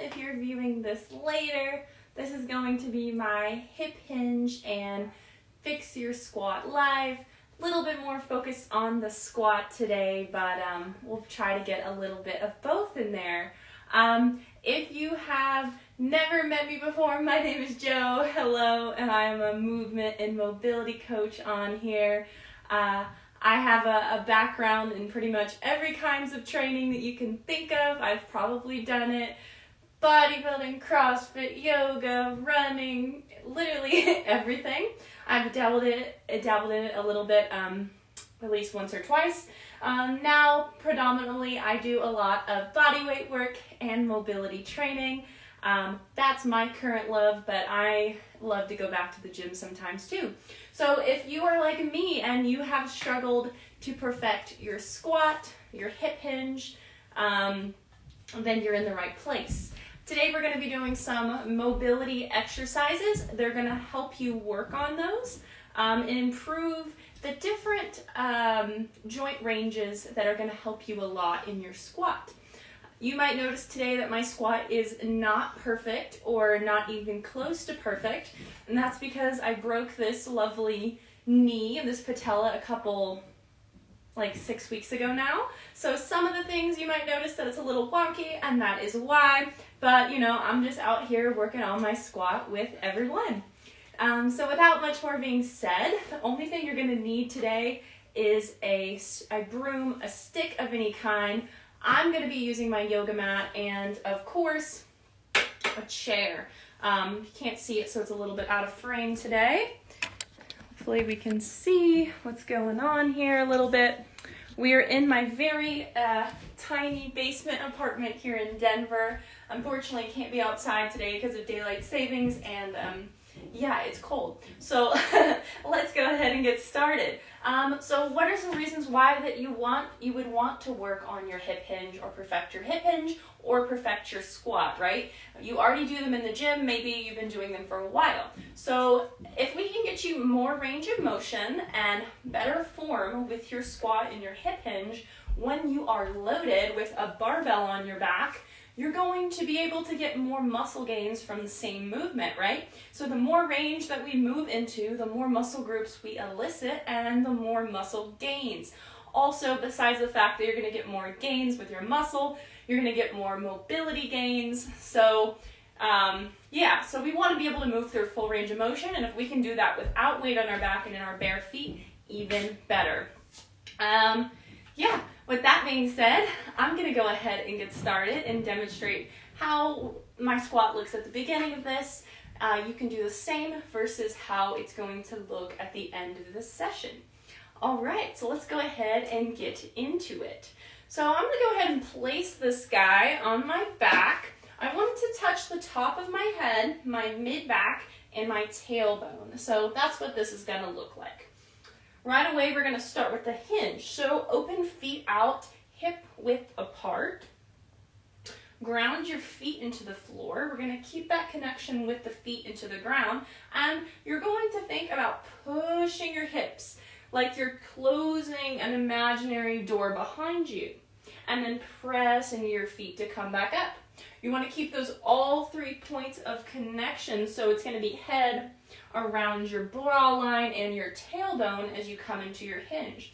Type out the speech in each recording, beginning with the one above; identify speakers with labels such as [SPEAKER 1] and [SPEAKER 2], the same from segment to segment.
[SPEAKER 1] if you're viewing this later, this is going to be my hip hinge and fix your squat live. A little bit more focused on the squat today, but we'll try to get a little bit of both in there. If you have never met me before, my name is Jo. Hello, and I am a movement and mobility coach on here. I have a background in pretty much every kinds of training that you can think of. I've probably done it. Bodybuilding, CrossFit, yoga, running, literally everything. I've dabbled in it a little bit, at least once or twice. Now, predominantly, I do a lot of body weight work and mobility training. That's my current love, but I love to go back to the gym sometimes too. So if you are like me and you have struggled to perfect your squat, your hip hinge, then you're in the right place. Today we're going to be doing some mobility exercises. They're going to help you work on those and improve the different joint ranges that are going to help you a lot in your squat. You might notice today that my squat is not perfect or not even close to perfect, and that's because I broke this lovely knee and this patella a couple, like 6 weeks ago now. So some of the things you might notice that it's a little wonky, and that is why, but you know, I'm just out here working on my squat with everyone. So without much more being said, the only thing you're gonna need today is a broom, a stick of any kind. I'm going to be using my yoga mat and, of course, a chair. You can't see it, so it's a little bit out of frame today. Hopefully we can see what's going on here a little bit. We're in my very tiny basement apartment here in Denver. Unfortunately, can't be outside today because of daylight savings, and yeah, it's cold. So let's go ahead and get started. So what are some reasons why that you would want to work on your hip hinge or perfect your hip hinge or perfect your squat, right? You already do them in the gym, maybe you've been doing them for a while. So if we can get you more range of motion and better form with your squat and your hip hinge when you are loaded with a barbell on your back, you're going to be able to get more muscle gains from the same movement, right? So the more range that we move into, the more muscle groups we elicit and the more muscle gains. Also, besides the fact that you're gonna get more gains with your muscle, you're gonna get more mobility gains. So yeah, so we wanna be able to move through full range of motion, and if we can do that without weight on our back and in our bare feet, even better. Yeah. With that being said, I'm going to go ahead and get started and demonstrate how my squat looks at the beginning of this. You can do the same versus how it's going to look at the end of this session. All right, so let's go ahead and get into it. So I'm going to go ahead and place this guy on my back. I want it to touch the top of my head, my mid-back, and my tailbone. So that's what this is going to look like. Right away, we're going to start with the hinge. So open feet out, hip width apart. Ground your feet into the floor. We're going to keep that connection with the feet into the ground. And you're going to think about pushing your hips like you're closing an imaginary door behind you. And then press into your feet to come back up. You want to keep those all 3 points of connection, so it's going to be head around your bra line and your tailbone as you come into your hinge.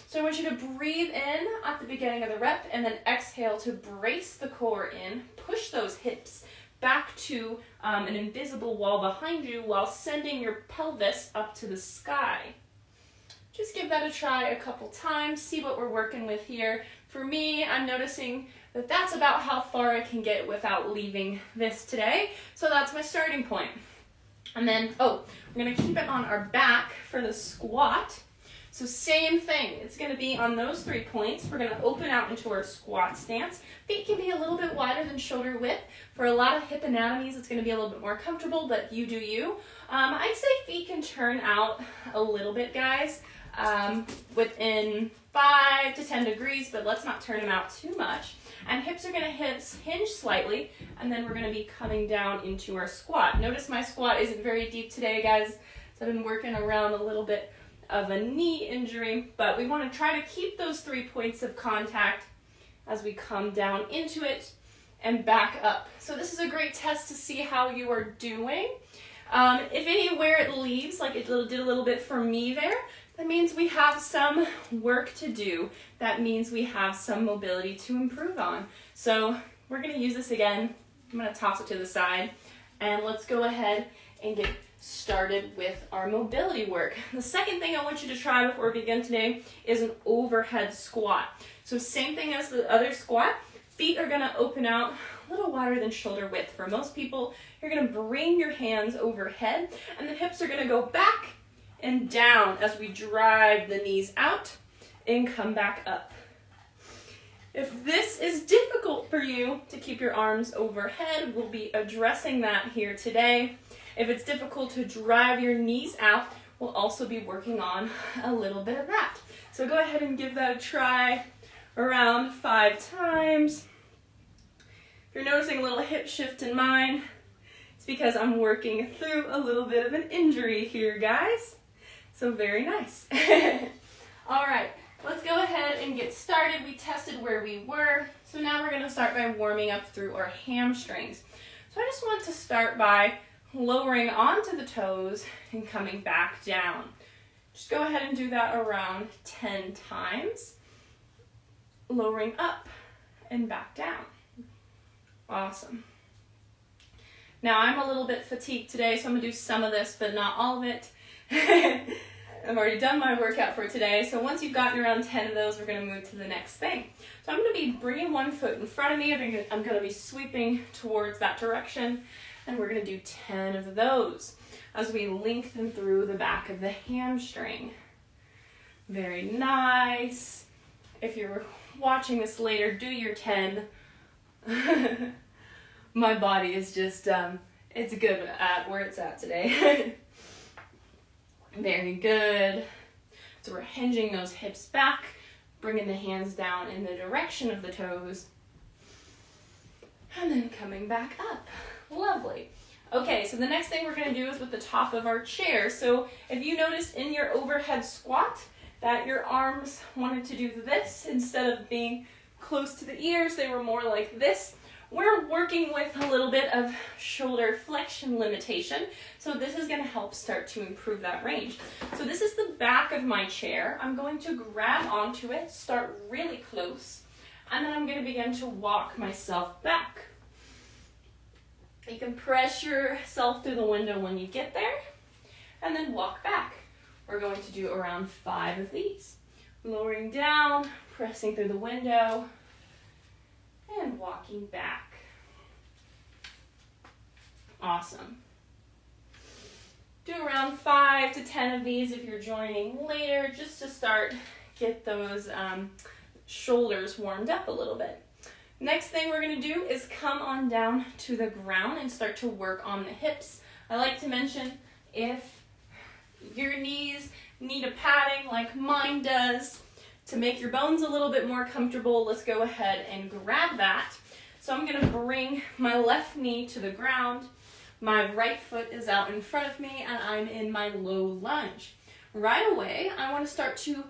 [SPEAKER 1] So I want you to breathe in at the beginning of the rep and then exhale to brace the core in, push those hips back to an invisible wall behind you while sending your pelvis up to the sky. Just give that a try a couple times, see what we're working with here. For me, I'm noticing that that's about how far I can get without leaving this today. So that's my starting point. And then, we're gonna keep it on our back for the squat. So same thing, it's gonna be on those 3 points. We're gonna open out into our squat stance. Feet can be a little bit wider than shoulder width. For a lot of hip anatomies, it's gonna be a little bit more comfortable, but you do you. I'd say feet can turn out a little bit, guys, within 5 to 10 degrees, but let's not turn them out too much. And hips are going to hinge slightly, and then we're going to be coming down into our squat. Notice my squat isn't very deep today, guys, so I've been working around a little bit of a knee injury, but we want to try to keep those 3 points of contact as we come down into it, and back up. So this is a great test to see how you are doing. If anywhere it leaves, like it did a little bit for me there, that means we have some work to do. That means we have some mobility to improve on. So we're going to use this again. I'm going to toss it to the side, and let's go ahead and get started with our mobility work. The second thing I want you to try before we begin today is an overhead squat. So same thing as the other squat. Feet are going to open out a little wider than shoulder width. For most people, you're going to bring your hands overhead, and the hips are going to go back and down as we drive the knees out and come back up. If this is difficult for you to keep your arms overhead, we'll be addressing that here today. If it's difficult to drive your knees out, we'll also be working on a little bit of that. So go ahead and give that a try around 5 times. If you're noticing a little hip shift in mine, it's because I'm working through a little bit of an injury here, guys. So very nice. All right, let's go ahead and get started. We tested where we were. So now we're going to start by warming up through our hamstrings. So I just want to start by lowering onto the toes and coming back down. Just go ahead and do that around 10 times. Lowering up and back down. Awesome. Now I'm a little bit fatigued today, so I'm going to do some of this, but not all of it. I've already done my workout for today, so once you've gotten around 10 of those, we're going to move to the next thing. So I'm going to be bringing one foot in front of me, I'm going to be sweeping towards that direction, and we're going to do 10 of those as we lengthen through the back of the hamstring. Very nice. If you're watching this later, do your 10. My body is just, it's good at where it's at today. Very good. So we're hinging those hips back, bringing the hands down in the direction of the toes, and then coming back up. Lovely. Okay, so the next thing we're going to do is with the top of our chair. So if you noticed in your overhead squat that your arms wanted to do this instead of being close to the ears, they were more like this. We're working with a little bit of shoulder flexion limitation, so this is going to help start to improve that range. So this is the back of my chair. I'm going to grab onto it, start really close, and then I'm going to begin to walk myself back. You can press yourself through the window when you get there, and then walk back. We're going to do around 5 of these. Lowering down, pressing through the window, and walking back. Awesome. Do around 5 to 10 of these if you're joining later, just to start, get those shoulders warmed up a little bit. Next thing we're going to do is come on down to the ground and start to work on the hips. I like to mention, if your knees need a padding like mine does, to make your bones a little bit more comfortable, let's go ahead and grab that. So I'm going to bring my left knee to the ground. My right foot is out in front of me, and I'm in my low lunge. Right away, I want to start to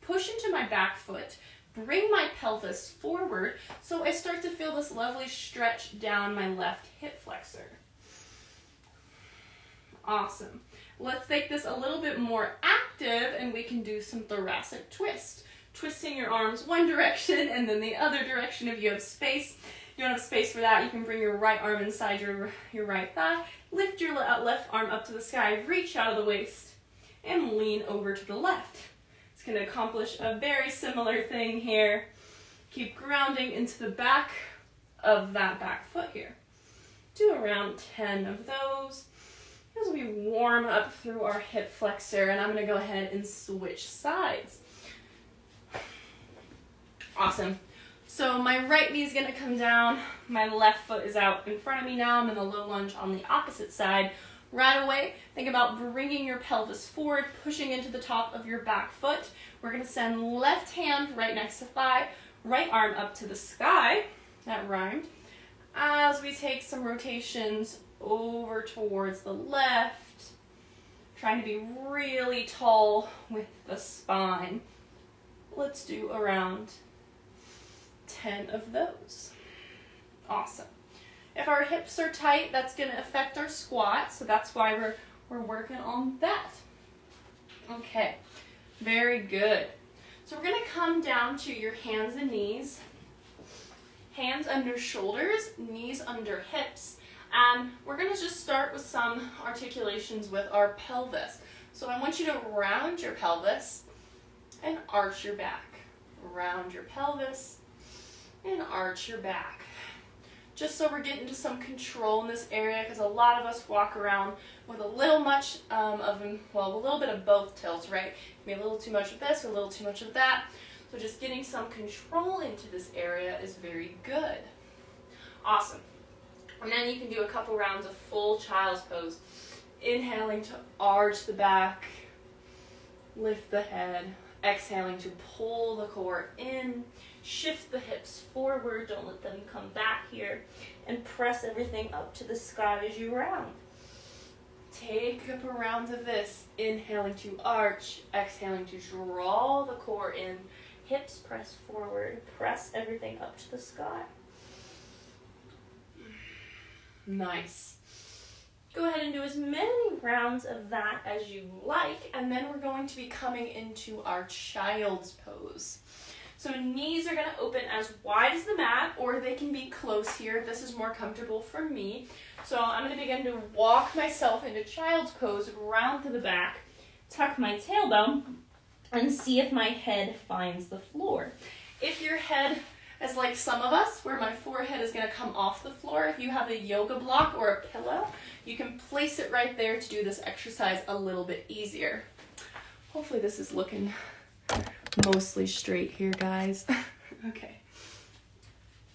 [SPEAKER 1] push into my back foot, bring my pelvis forward, so I start to feel this lovely stretch down my left hip flexor. Awesome. Let's make this a little bit more active, and we can do some thoracic twist. Twisting your arms one direction and then the other direction if you have space. If you don't have space for that, you can bring your right arm inside your right thigh, lift your left arm up to the sky, reach out of the waist, and lean over to the left. It's going to accomplish a very similar thing here. Keep grounding into the back of that back foot here. Do around 10 of those as we warm up through our hip flexor, and I'm going to go ahead and switch sides. Awesome. So my right knee is going to come down, my left foot is out in front of me now, I'm in the low lunge on the opposite side. Right away, think about bringing your pelvis forward, pushing into the top of your back foot. We're going to send left hand right next to thigh, right arm up to the sky, that rhymed, as we take some rotations over towards the left, trying to be really tall with the spine. Let's do around 10 of those. Awesome. If our hips are tight, that's going to affect our squat, so that's why we're working on that. Okay, very good. So we're going to come down to your hands and knees. Hands under shoulders, knees under hips. And we're going to just start with some articulations with our pelvis. So I want you to round your pelvis and arch your back. Round your pelvis and arch your back. Just so we're getting to some control in this area, because a lot of us walk around with a little much a little bit of both tilts, right? Maybe a little too much of this, or a little too much of that. So just getting some control into this area is very good. Awesome. And then you can do a couple rounds of full child's pose. Inhaling to arch the back, lift the head. Exhaling to pull the core in, shift the hips forward, don't let them come back here, and press everything up to the sky as you round. Take a couple rounds of this, inhaling to arch, exhaling to draw the core in, hips press forward, press everything up to the sky. Nice. Go ahead and do as many rounds of that as you like, and then we're going to be coming into our child's pose. So knees are going to open as wide as the mat, or they can be close here. This is more comfortable for me. So I'm going to begin to walk myself into child's pose, round to the back, tuck my tailbone, and see if my head finds the floor. If your head is like some of us, where my forehead is going to come off the floor, if you have a yoga block or a pillow, you can place it right there to do this exercise a little bit easier. Hopefully this is looking mostly straight here, guys. Okay.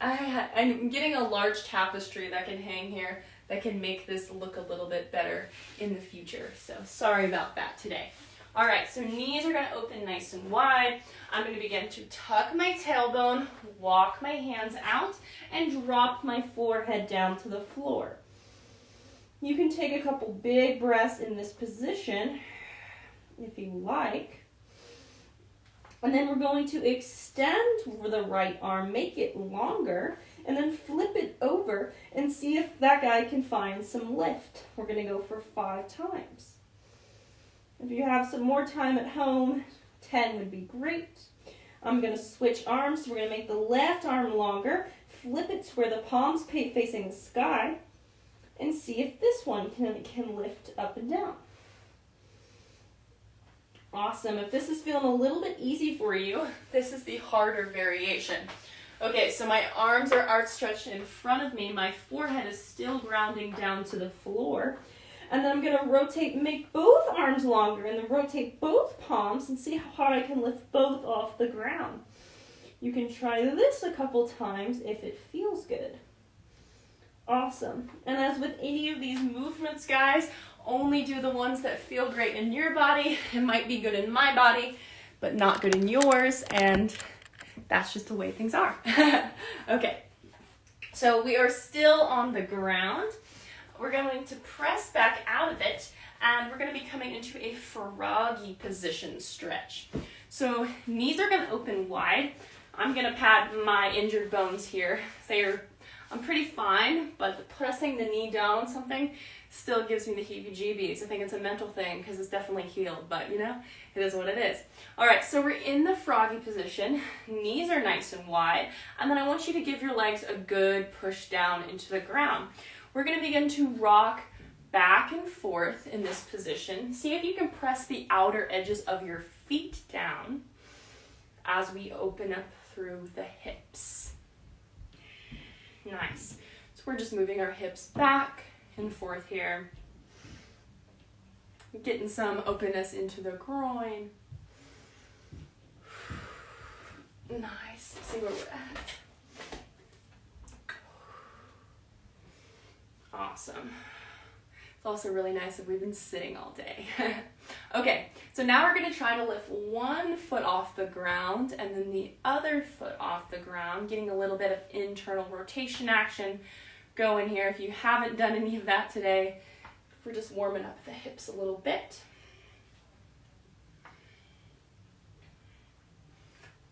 [SPEAKER 1] I'm getting a large tapestry that can hang here that can make this look a little bit better in the future. So sorry about that today. All right, so knees are going to open nice and wide. I'm going to begin to tuck my tailbone, walk my hands out, and drop my forehead down to the floor. You can take a couple big breaths in this position if you like. And then we're going to extend the right arm, make it longer, and then flip it over and see if that guy can find some lift. We're going to go for 5 times. If you have some more time at home, 10 would be great. I'm going to switch arms. So we're going to make the left arm longer, flip it to where the palm's facing the sky, and see if this one can lift up and down. Awesome. If this is feeling a little bit easy for you, this is the harder variation. Okay, so my arms are outstretched in front of me. My forehead is still grounding down to the floor. And then I'm going to rotate, make both arms longer, and then rotate both palms and see how hard I can lift both off the ground. You can try this a couple times if it feels good. Awesome. And as with any of these movements, guys, only do the ones that feel great in your body. It might be good in my body, but not good in yours, and that's just the way things are. Okay, so we are still on the ground. We're going to press back out of it, and we're going to be coming into a froggy position stretch. So knees are going to open wide. I'm going to pat my injured bones here. I'm pretty fine, but pressing the knee down on something still gives me the heebie-jeebies. I think it's a mental thing because it's definitely healed, but you know, it is what it is. All right, so we're in the froggy position. Knees are nice and wide, and then I want you to give your legs a good push down into the ground. We're going to begin to rock back and forth in this position. See if you can press the outer edges of your feet down as we open up through the hips. Nice. So we're just moving our hips back and forth here. Getting some openness into the groin. Nice. See where we're at. Awesome. It's also really nice if we've been sitting all day. Okay, so now we're going to try to lift one foot off the ground and then the other foot off the ground, getting a little bit of internal rotation action going here. If you haven't done any of that today, we're just warming up the hips a little bit.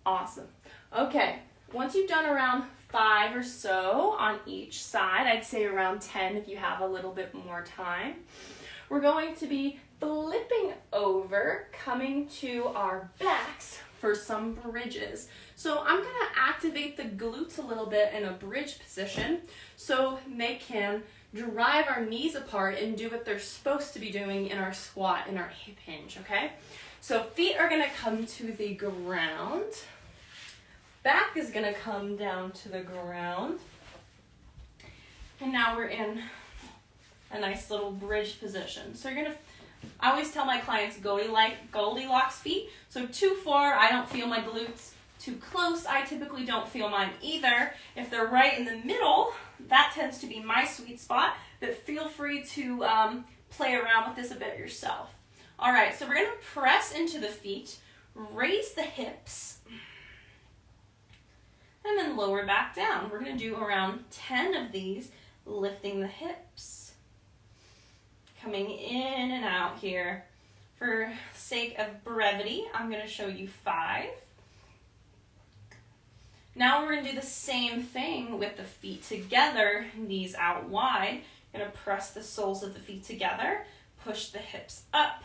[SPEAKER 1] Awesome. Okay, once you've done around 5 or so on each side. I'd say around 10 if you have a little bit more time. We're going to be flipping over, coming to our backs for some bridges. So I'm gonna activate the glutes a little bit in a bridge position so they can drive our knees apart and do what they're supposed to be doing in our squat, in our hip hinge, okay? So feet are gonna come to the ground. Back is gonna come down to the ground. And now we're in a nice little bridge position. So you're gonna, I always tell my clients Goldilocks feet. So too far, I don't feel my glutes. Too close, I typically don't feel mine either. If they're right in the middle, that tends to be my sweet spot, but feel free to play around with this a bit yourself. All right, so we're gonna press into the feet, raise the hips, and then lower back down. We're gonna do around 10 of these, lifting the hips, coming in and out here. For sake of brevity, I'm gonna show you 5. Now we're gonna do the same thing with the feet together, knees out wide. You're gonna press the soles of the feet together, push the hips up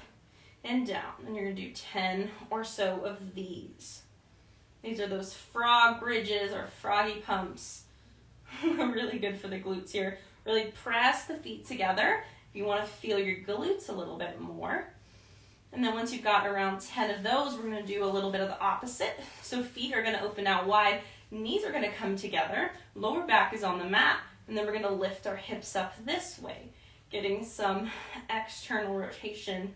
[SPEAKER 1] and down. And you're gonna do 10 or so of these. These are those frog bridges or froggy pumps. Really good for the glutes here. Really press the feet together if you wanna feel your glutes a little bit more. And then once you've got around 10 of those, we're gonna do a little bit of the opposite. So feet are gonna open out wide, knees are gonna come together, lower back is on the mat, and then we're gonna lift our hips up this way, getting some external rotation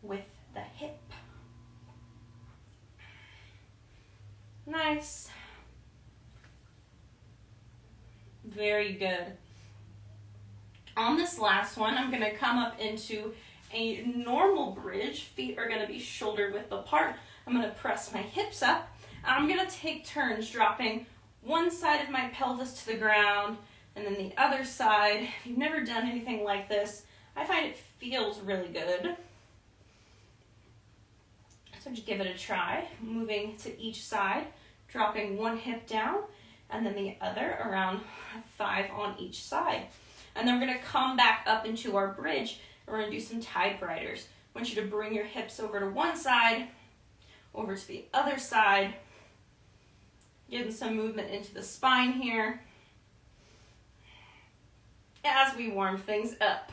[SPEAKER 1] with the hip. Nice. Very good. On this last one, I'm gonna come up into a normal bridge. Feet are gonna be shoulder width apart. I'm gonna press my hips up. I'm gonna take turns dropping one side of my pelvis to the ground and then the other side. If you've never done anything like this, I find it feels really good. So just give it a try. Moving to each side, dropping one hip down and then the other, around 5 on each side. And then we're gonna come back up into our bridge and we're gonna do some typewriters. I want you to bring your hips over to one side, over to the other side, getting some movement into the spine here as we warm things up.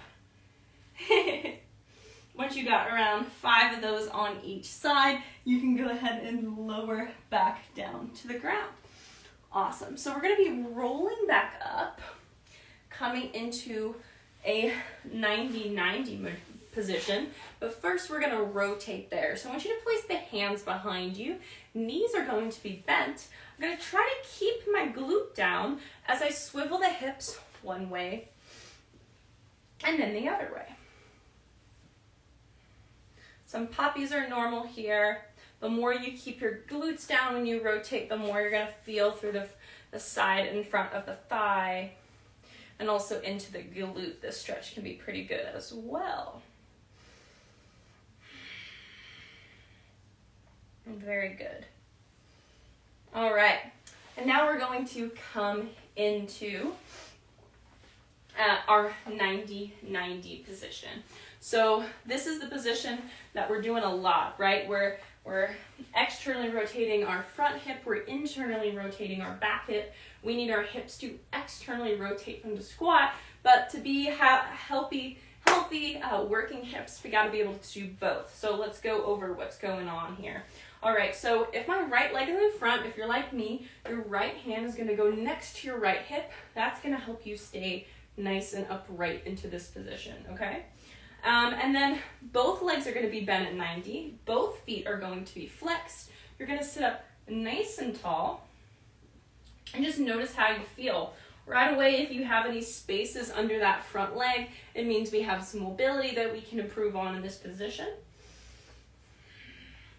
[SPEAKER 1] Once you got around 5 of those on each side, you can go ahead and lower back down to the ground. Awesome. So we're going to be rolling back up, coming into a 90-90 position, but first we're going to rotate there. So I want you to place the hands behind you. Knees are going to be bent. I'm going to try to keep my glute down as I swivel the hips one way and then the other way. Some poppies are normal here. The more you keep your glutes down when you rotate, the more you're going to feel through the side and front of the thigh and also into the glute. This stretch can be pretty good as well. Very good. All right, and now we're going to come into our 90-90 position. So this is the position that we're doing a lot, right? We're externally rotating our front hip, we're internally rotating our back hip. We need our hips to externally rotate from the squat, but to be healthy working hips, we gotta be able to do both. So let's go over what's going on here. All right, so if my right leg is in front, if you're like me, your right hand is gonna go next to your right hip. That's gonna help you stay nice and upright into this position, okay? And then both legs are gonna be bent at 90. Both feet are going to be flexed. You're gonna sit up nice and tall and just notice how you feel. Right away, if you have any spaces under that front leg, it means we have some mobility that we can improve on in this position.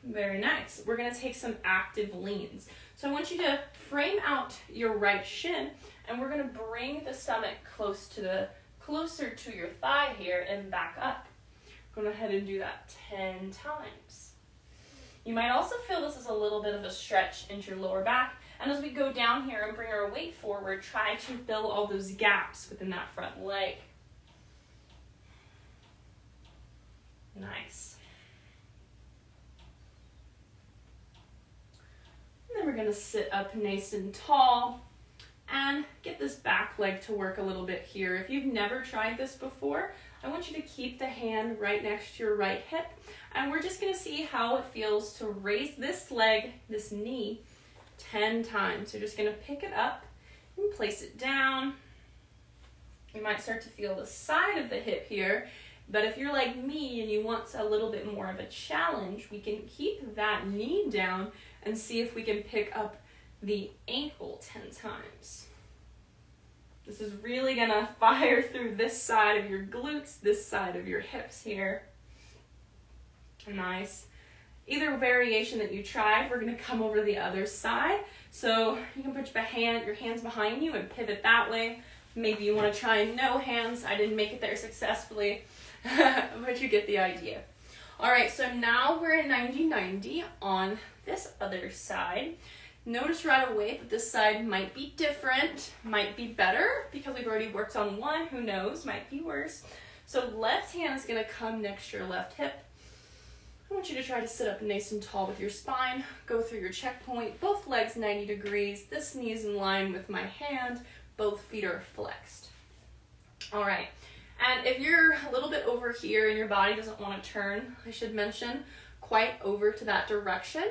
[SPEAKER 1] Very nice. We're gonna take some active leans. So I want you to frame out your right shin and we're gonna bring the stomach closer to your thigh here and back up. Go ahead and do that 10 times. You might also feel this is a little bit of a stretch into your lower back And as we go down here and bring our weight forward, try to fill all those gaps within that front leg. Nice. And then we're going to sit up nice and tall and get this back leg to work a little bit here. If you've never tried this before, I want you to keep the hand right next to your right hip, and we're just going to see how it feels to raise this leg, this knee, 10 times. So you're just going to pick it up and place it down. You might start to feel the side of the hip here, but if you're like me and you want a little bit more of a challenge, we can keep that knee down and see if we can pick up the ankle 10 times. This is really gonna fire through this side of your glutes, this side of your hips here. Nice. Either variation that you try, we're gonna come over to the other side. So you can put your hands behind you and pivot that way. Maybe you wanna try no hands. I didn't make it there successfully, but you get the idea. All right, so now we're at 90-90 on this other side. Notice right away that this side might be different, might be better, because we've already worked on one, who knows, might be worse. So left hand is gonna come next to your left hip. I want you to try to sit up nice and tall with your spine, go through your checkpoint, both legs 90 degrees, this knee is in line with my hand, both feet are flexed. All right, and if you're a little bit over here and your body doesn't wanna turn, I should mention, quite over to that direction,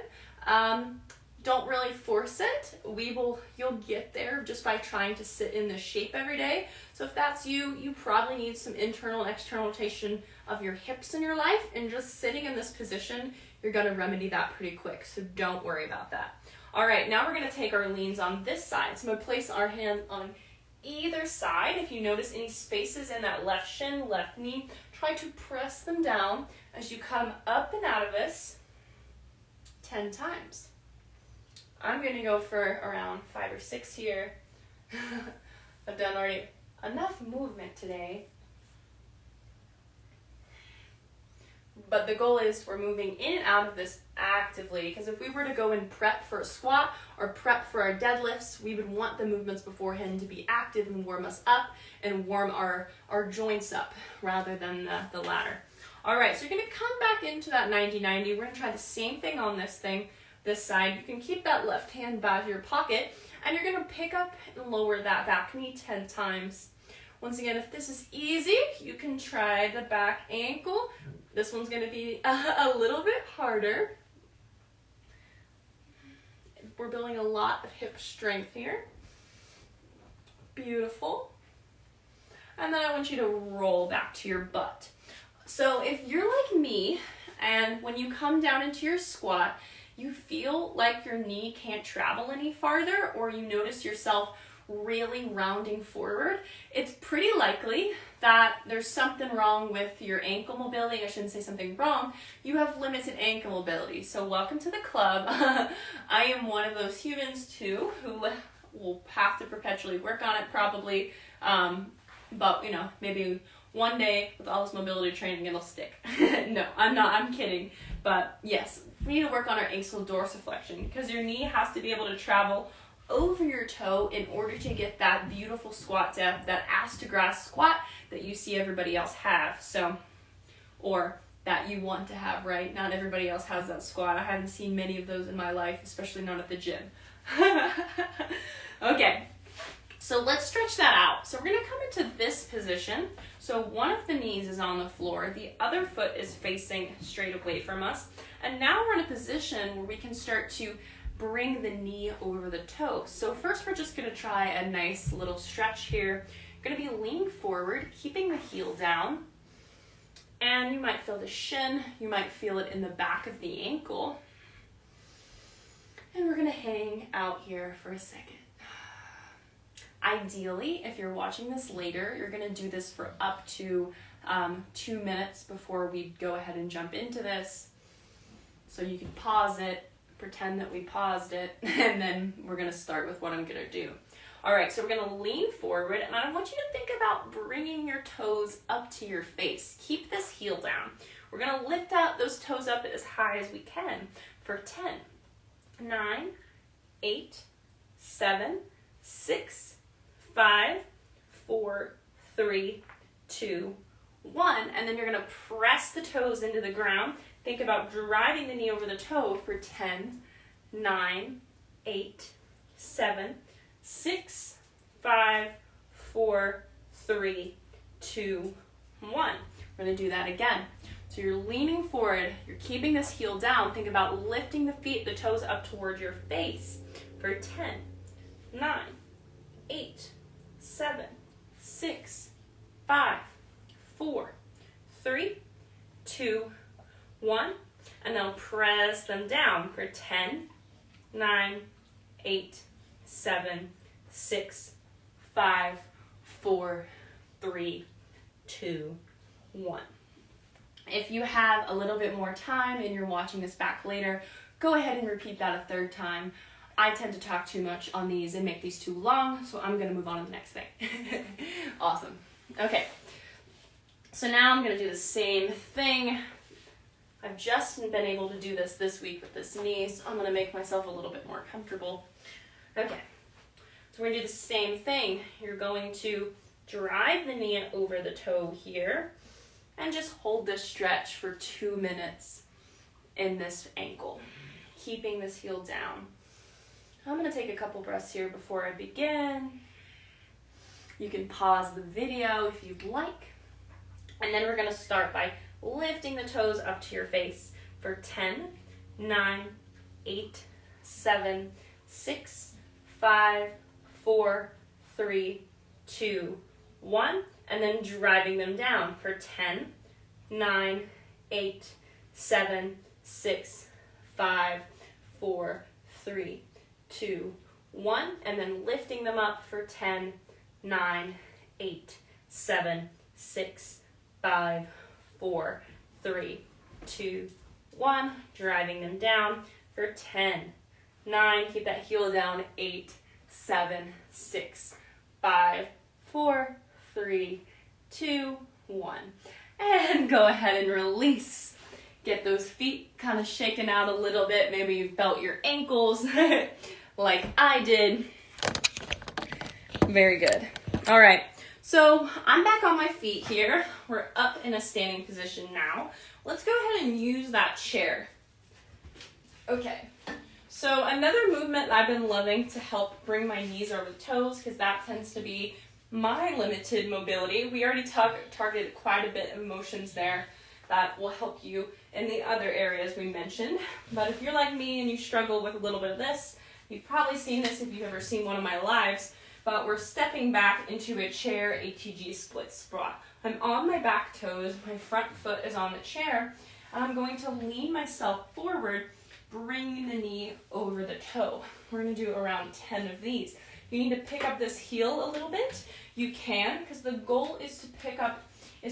[SPEAKER 1] don't really force it. You'll get there just by trying to sit in this shape every day. So if that's you, you probably need some internal and external rotation of your hips in your life, and just sitting in this position, you're gonna remedy that pretty quick. So don't worry about that. All right, now we're gonna take our leans on this side. So I'm gonna place our hands on either side. If you notice any spaces in that left shin, left knee, try to press them down as you come up and out of this 10 times. I'm going to go for around 5 or 6 here. I've done already enough movement today. But the goal is we're moving in and out of this actively, because if we were to go and prep for a squat or prep for our deadlifts, we would want the movements beforehand to be active and warm us up and warm our joints up rather than the latter. All right, so you're going to come back into that 90-90. We're going to try the same thing on this side. You can keep that left hand by your pocket, and you're going to pick up and lower that back knee 10 times. Once again, if this is easy, you can try the back ankle. This one's going to be a little bit harder. We're building a lot of hip strength here. Beautiful. And then I want you to roll back to your butt. So if you're like me, and when you come down into your squat, you feel like your knee can't travel any farther, or you notice yourself really rounding forward, it's pretty likely that there's something wrong with your ankle mobility. I shouldn't say something wrong. You have limited ankle mobility. So welcome to the club. I am one of those humans too who will have to perpetually work on it probably. But you know, maybe one day with all this mobility training it'll stick. No, I'm kidding. But yes, we need to work on our ankle dorsiflexion, because your knee has to be able to travel over your toe in order to get that beautiful squat depth, that ass to grass squat that you see everybody else have. So, or that you want to have, right? Not everybody else has that squat. I haven't seen many of those in my life, especially not at the gym. Okay, so let's stretch that out. So we're gonna come into this position. So one of the knees is on the floor, the other foot is facing straight away from us. And now we're in a position where we can start to bring the knee over the toe. So first we're just gonna try a nice little stretch here. You're gonna be leaning forward, keeping the heel down. And you might feel the shin, you might feel it in the back of the ankle. And we're gonna hang out here for a second. Ideally, if you're watching this later, you're gonna do this for up to 2 minutes before we go ahead and jump into this. So you can pause it, pretend that we paused it, and then we're gonna start with what I'm gonna do. All right, so we're gonna lean forward, and I want you to think about bringing your toes up to your face. Keep this heel down. We're gonna lift out those toes up as high as we can for 10, 9, 8, 7, 6, 5, 4, 3, 2, 1. And then you're going to press the toes into the ground. Think about driving the knee over the toe for 10, 9, 8, 7, 6, 5, 4, 3, 2, 1. We're going to do that again. So you're leaning forward, you're keeping this heel down. Think about lifting the toes up toward your face for 10, 9, 8, 7, 6, 5, 4, 3, 2, 1. And now press them down for 10, 9, 8, 7, 6, 5, 4, 3, 2, 1. If you have a little bit more time and you're watching this back later, go ahead and repeat that a third time. I tend to talk too much on these and make these too long, so I'm going to move on to the next thing. Awesome. Okay. So now I'm going to do the same thing. I've just been able to do this week with this knee, so I'm going to make myself a little bit more comfortable. Okay. So we're going to do the same thing. You're going to drive the knee over the toe here and just hold this stretch for 2 minutes in this ankle, keeping this heel down. I'm going to take a couple breaths here before I begin. You can pause the video if you'd like. And then we're going to start by lifting the toes up to your face for 10, 9, 8, 7, 6, 5, 4, 3, 2, 1. And then driving them down for 10, 9, 8, 7, 6, 5, 4, 3, 2, 1. And then lifting them up for 10, 9, 8, 7, 6, 5, 4, 3, 2, 1. Driving them down for 10, 9. Keep that heel down. 8, 7, 6, 5, 4, 3, 2, 1. And go ahead and release. Get those feet kind of shaken out a little bit. Maybe you felt your ankles like I did. Very good. All right. So I'm back on my feet here. We're up in a standing position now. Let's go ahead and use that chair. Okay. So another movement I've been loving to help bring my knees over the toes, because that tends to be my limited mobility. We already targeted quite a bit of motions there that will help you in the other areas we mentioned. But if you're like me and you struggle with a little bit of this, you've probably seen this if you've ever seen one of my lives, but we're stepping back into a chair ATG split squat. I'm on my back toes, my front foot is on the chair, and I'm going to lean myself forward, bringing the knee over the toe. We're going to do around 10 of these. You need to pick up this heel a little bit. You can, because the goal is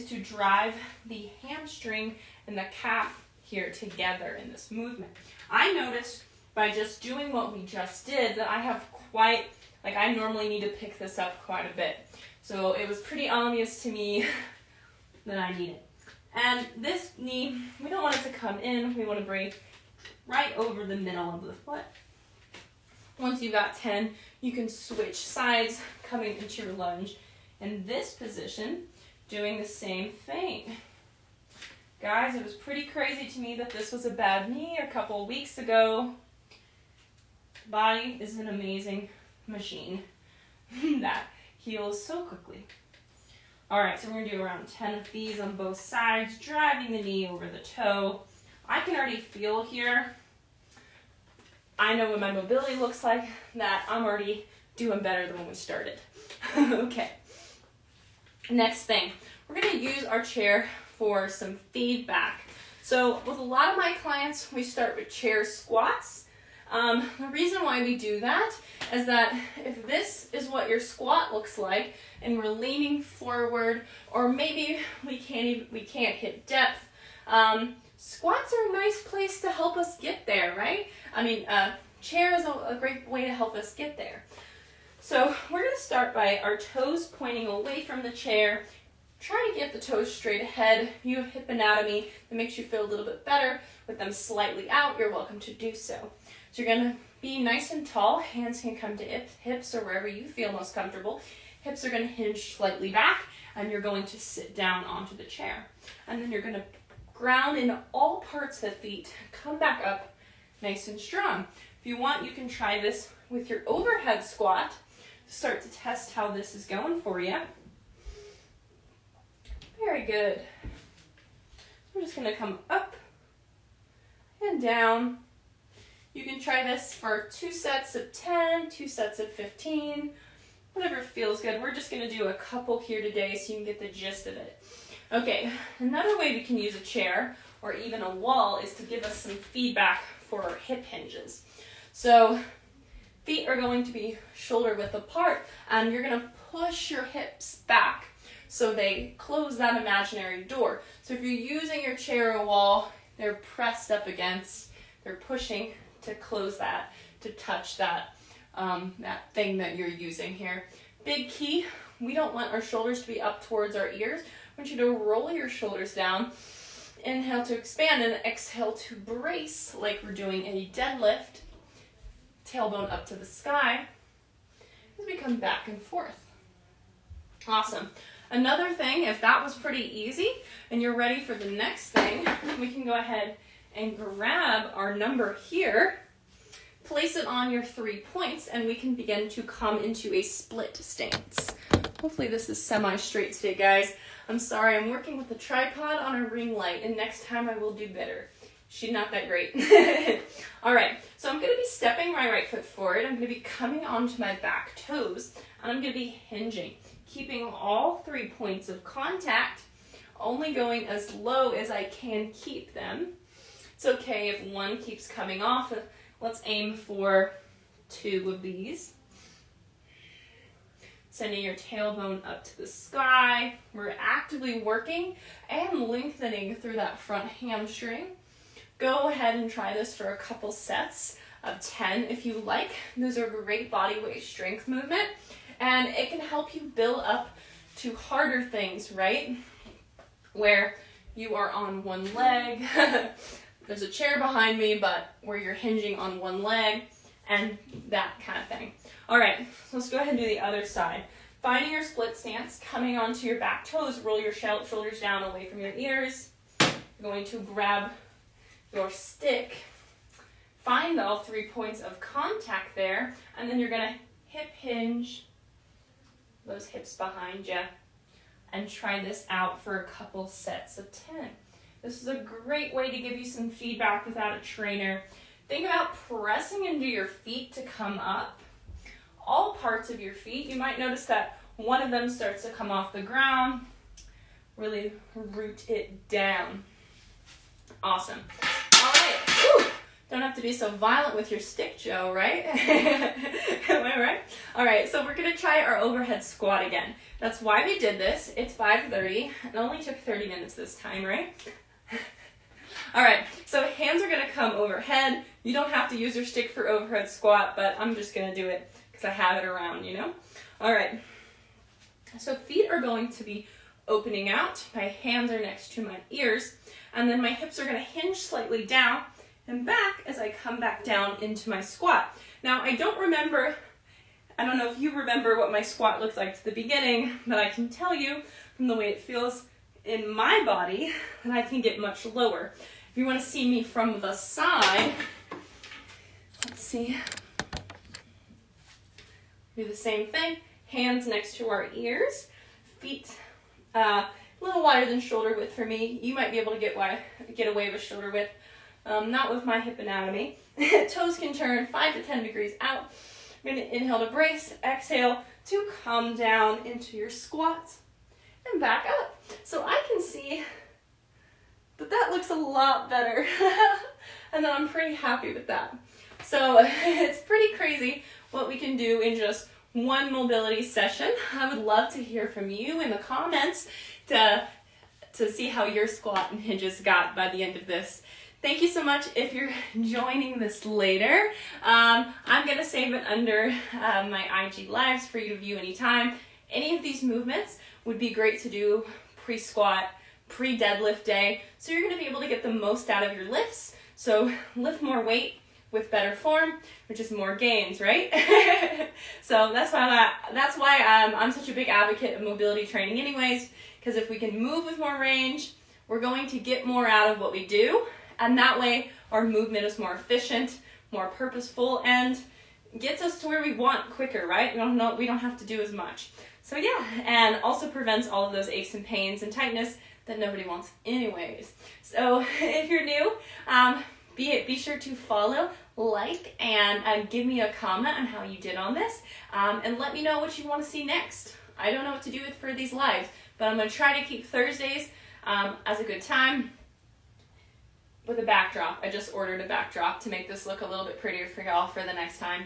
[SPEAKER 1] to drive the hamstring and the calf here together in this movement. I noticed by just doing what we just did that I have I normally need to pick this up quite a bit. So it was pretty obvious to me that I need it. And this knee, we don't want it to come in. We want to bring right over the middle of the foot. Once you've got 10, you can switch sides, coming into your lunge. In this position, doing the same thing. Guys, it was pretty crazy to me that this was a bad knee a couple of weeks ago. The body is an amazing machine that heals so quickly. All right, so we're going to do around 10 of these on both sides, driving the knee over the toe. I can already feel here, I know what my mobility looks like, that I'm already doing better than when we started. Okay. Next thing, we're going to use our chair for some feedback. So with a lot of my clients, we start with chair squats. The reason why we do that is that if this is what your squat looks like and we're leaning forward, or maybe we can't hit depth, squats are a nice place to help us get there, right? I mean, chair is a great way to help us get there. So we're going to start by our toes pointing away from the chair. Try to get the toes straight ahead. If you have hip anatomy that makes you feel a little bit better with them slightly out, you're welcome to do so. So you're going to be nice and tall. Hands can come to hips or wherever you feel most comfortable. Hips are going to hinge slightly back, and you're going to sit down onto the chair. And then you're going to ground in all parts of the feet. Come back up nice and strong. If you want, you can try this with your overhead squat. Start to test how this is going for you. Very good. We're just going to come up and down. You can try this for 2 sets of 10, 2 sets of 15, whatever feels good. We're just going to do a couple here today so you can get the gist of it. Okay, another way we can use a chair or even a wall is to give us some feedback for our hip hinges. So feet are going to be shoulder width apart, and you're going to push your hips back so they close that imaginary door. So if you're using your chair or wall, they're pressed up against, they're pushing to close that, to touch that, that thing that you're using here. Big key, we don't want our shoulders to be up towards our ears. I want you to roll your shoulders down. Inhale to expand and exhale to brace like we're doing a deadlift. Tailbone up to the sky as we come back and forth. Awesome. Another thing, if that was pretty easy and you're ready for the next thing, we can go ahead and grab our number here, place it on your 3 points, and we can begin to come into a split stance. Hopefully this is semi-straight today, guys. I'm sorry, I'm working with a tripod on a ring light, and next time I will do better. She's not that great. All right, so I'm going to be stepping my right foot forward. I'm going to be coming onto my back toes, and I'm going to be hinging, keeping all 3 points of contact, only going as low as I can keep them. It's okay if one keeps coming off. Let's aim for 2 of these. Sending your tailbone up to the sky. We're actively working and lengthening through that front hamstring. Go ahead and try this for a couple sets of 10 if you like. Those are great body weight strength movement, and it can help you build up to harder things, right? Where you are on one leg. There's a chair behind me, but where you're hinging on one leg and that kind of thing. All right, so let's go ahead and do the other side. Finding your split stance, coming onto your back toes, roll your shoulders down away from your ears. You're going to grab your stick, find all 3 points of contact there, and then you're going to hip hinge those hips behind you and try this out for a couple sets of 10. This is a great way to give you some feedback without a trainer. Think about pressing into your feet to come up. All parts of your feet. You might notice that one of them starts to come off the ground. Really root it down. Awesome. All right. Woo! Don't have to be so violent with your stick, Joe, right? Am I right? All right, so we're going to try our overhead squat again. That's why we did this. It's 5:30. It only took 30 minutes this time, right? All right, so hands are going to come overhead. You don't have to use your stick for overhead squat, but I'm just going to do it because I have it around, you know? All right, so feet are going to be opening out. My hands are next to my ears, and then my hips are going to hinge slightly down and back as I come back down into my squat. Now, I don't know if you remember what my squat looked like at the beginning, but I can tell you from the way it feels in my body that I can get much lower. If you want to see me from the side, let's see. Do the same thing. Hands next to our ears, feet a little wider than shoulder width for me. You might be able to get away with shoulder width, not with my hip anatomy. Toes can turn 5 to 10 degrees out. You're going to inhale to brace, exhale to come down into your squats and back up. So I can see that looks a lot better. And then I'm pretty happy with that. So it's pretty crazy what we can do in just one mobility session. I would love to hear from you in the comments to see how your squat and hinges got by the end of this. Thank you so much if you're joining this later. I'm going to save it under my IG Lives for you to view anytime. Any of these movements would be great to do pre-squat, pre-deadlift day, so you're going to be able to get the most out of your lifts. So lift more weight, with better form, which is more gains, right? So that's why I'm such a big advocate of mobility training anyways, because if we can move with more range, we're going to get more out of what we do, and that way our movement is more efficient, more purposeful, and gets us to where we want quicker, right? We don't have to do as much. So yeah, and also prevents all of those aches and pains and tightness that nobody wants anyways. So if you're new, be sure to follow, like, and give me a comment on how you did on this, and let me know what you want to see next. I don't know what to do for these lives, but I'm going to try to keep Thursdays as a good time with a backdrop. I just ordered a backdrop to make this look a little bit prettier for y'all for the next time.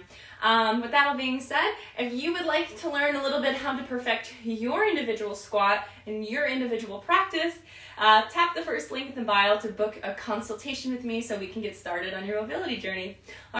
[SPEAKER 1] With that all being said, if you would like to learn a little bit how to perfect your individual squat and your individual practice, tap the first link in the bio to book a consultation with me so we can get started on your mobility journey.